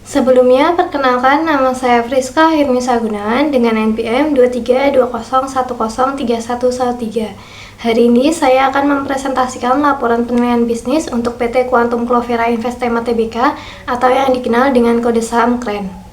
Sebelumnya, perkenalkan nama saya Friska Hirmisa Gunawan dengan NPM 2320103113. Hari ini saya akan mempresentasikan laporan penilaian bisnis untuk PT Quantum Clovera Investema Tbk atau yang dikenal dengan kode saham KREN.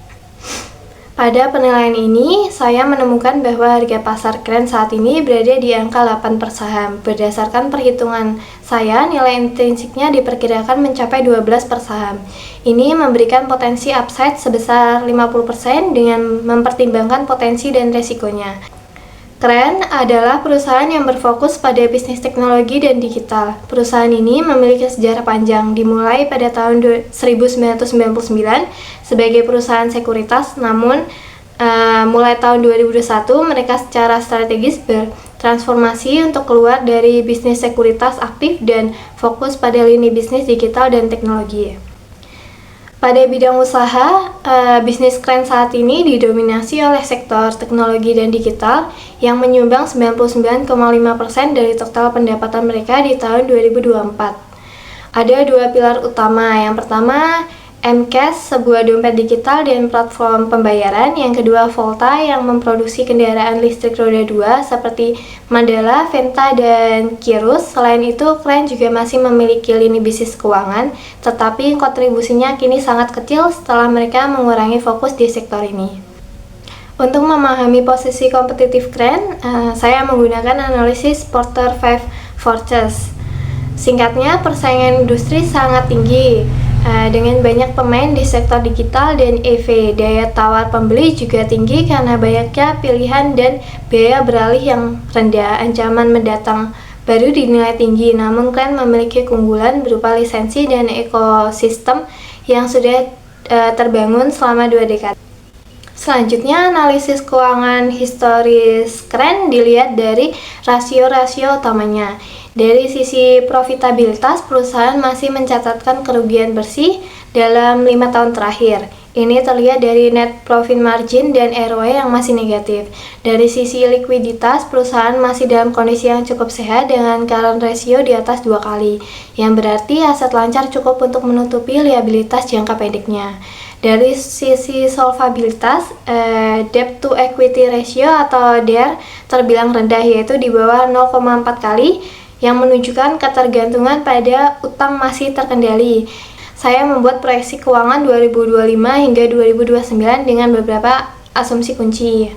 Pada penilaian ini, saya menemukan bahwa harga pasar KREN saat ini berada di angka 8 per saham. Berdasarkan perhitungan saya, nilai intrinsiknya diperkirakan mencapai 12 per saham. Ini memberikan potensi upside sebesar 50% dengan mempertimbangkan potensi dan resikonya. KREN adalah perusahaan yang berfokus pada bisnis teknologi dan digital. Perusahaan ini memiliki sejarah panjang, dimulai pada tahun 1999 sebagai perusahaan sekuritas, namun mulai tahun 2021 mereka secara strategis bertransformasi untuk keluar dari bisnis sekuritas aktif dan fokus pada lini bisnis digital dan teknologi. Pada bidang usaha, bisnis KREN saat ini didominasi oleh sektor teknologi dan digital yang menyumbang 99,5% dari total pendapatan mereka di tahun 2024. Ada dua pilar utama. Yang pertama, M-Cash, sebuah dompet digital dan platform pembayaran. Yang kedua, Volta yang memproduksi kendaraan listrik roda 2 seperti Mandala, Venta, dan Kirus. Selain itu, KREN juga masih memiliki lini bisnis keuangan, tetapi kontribusinya kini sangat kecil setelah mereka mengurangi fokus di sektor ini. Untuk memahami posisi kompetitif KREN, saya menggunakan analisis Porter 5 Forces. Singkatnya, persaingan industri sangat tinggi. Dengan banyak pemain di sektor digital dan EV, daya tawar pembeli juga tinggi karena banyaknya pilihan dan biaya beralih yang rendah. Ancaman mendatang baru dinilai tinggi, namun KREN memiliki keunggulan berupa lisensi dan ekosistem yang sudah terbangun selama 2 dekade. Selanjutnya, analisis keuangan historis KREN dilihat dari rasio-rasio utamanya. Dari sisi profitabilitas, perusahaan masih mencatatkan kerugian bersih dalam 5 tahun terakhir. Ini terlihat dari net profit margin dan ROE yang masih negatif. Dari sisi likuiditas, perusahaan masih dalam kondisi yang cukup sehat dengan current ratio di atas 2 kali, yang berarti aset lancar cukup untuk menutupi liabilitas jangka pendeknya. Dari sisi solvabilitas, debt to equity ratio atau DER terbilang rendah, yaitu di bawah 0,4 kali, yang menunjukkan ketergantungan pada utang masih terkendali. Saya membuat proyeksi keuangan 2025 hingga 2029 dengan beberapa asumsi kunci.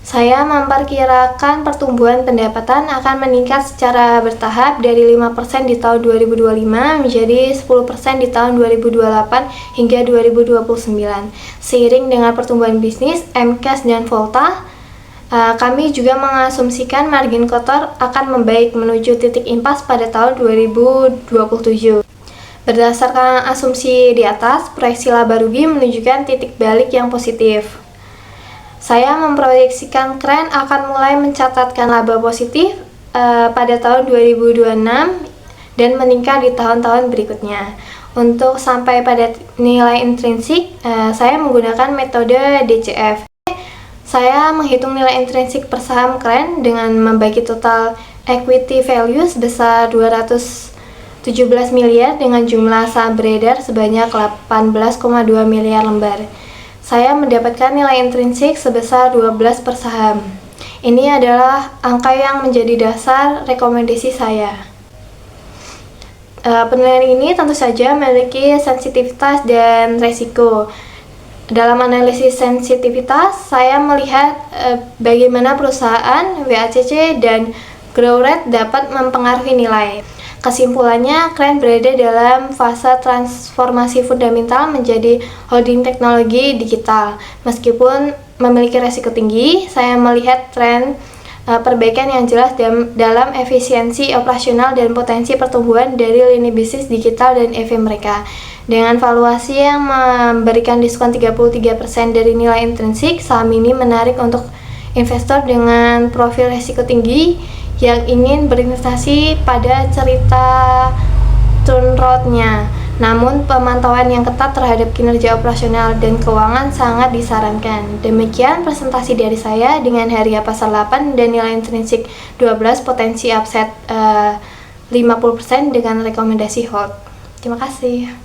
Saya memperkirakan pertumbuhan pendapatan akan meningkat secara bertahap dari 5% di tahun 2025 menjadi 10% di tahun 2028 hingga 2029. Seiring dengan pertumbuhan bisnis, M-Cash dan Volta, kami juga mengasumsikan margin kotor akan membaik menuju titik impas pada tahun 2027. Berdasarkan asumsi di atas, proyeksi laba rugi menunjukkan titik balik yang positif. Saya memproyeksikan KREN akan mulai mencatatkan laba positif pada tahun 2026 dan meningkat di tahun-tahun berikutnya. Untuk sampai pada nilai intrinsik, saya menggunakan metode DCF. Saya menghitung nilai intrinsik per saham KREN dengan membagi total equity value sebesar 217 miliar dengan jumlah saham beredar sebanyak 18,2 miliar lembar. Saya mendapatkan nilai intrinsik sebesar 12 per saham. Ini adalah angka yang menjadi dasar rekomendasi saya. Penilaian ini tentu saja memiliki sensitivitas dan resiko. Dalam analisis sensitivitas, saya melihat bagaimana perusahaan, WACC, dan growth rate dapat mempengaruhi nilai. Kesimpulannya, KREN berada dalam fase transformasi fundamental menjadi holding teknologi digital. Meskipun memiliki resiko tinggi, saya melihat tren perbaikan yang jelas dalam efisiensi operasional dan potensi pertumbuhan dari lini bisnis digital dan EV mereka. Dengan valuasi yang memberikan diskon 33% dari nilai intrinsik, saham ini menarik untuk investor dengan profil risiko tinggi yang ingin berinvestasi pada cerita turnaround-nya. Namun, pemantauan yang ketat terhadap kinerja operasional dan keuangan sangat disarankan. Demikian presentasi dari saya dengan harga pasar 8 dan nilai intrinsik 12, potensi upside 50% dengan rekomendasi hold. Terima kasih.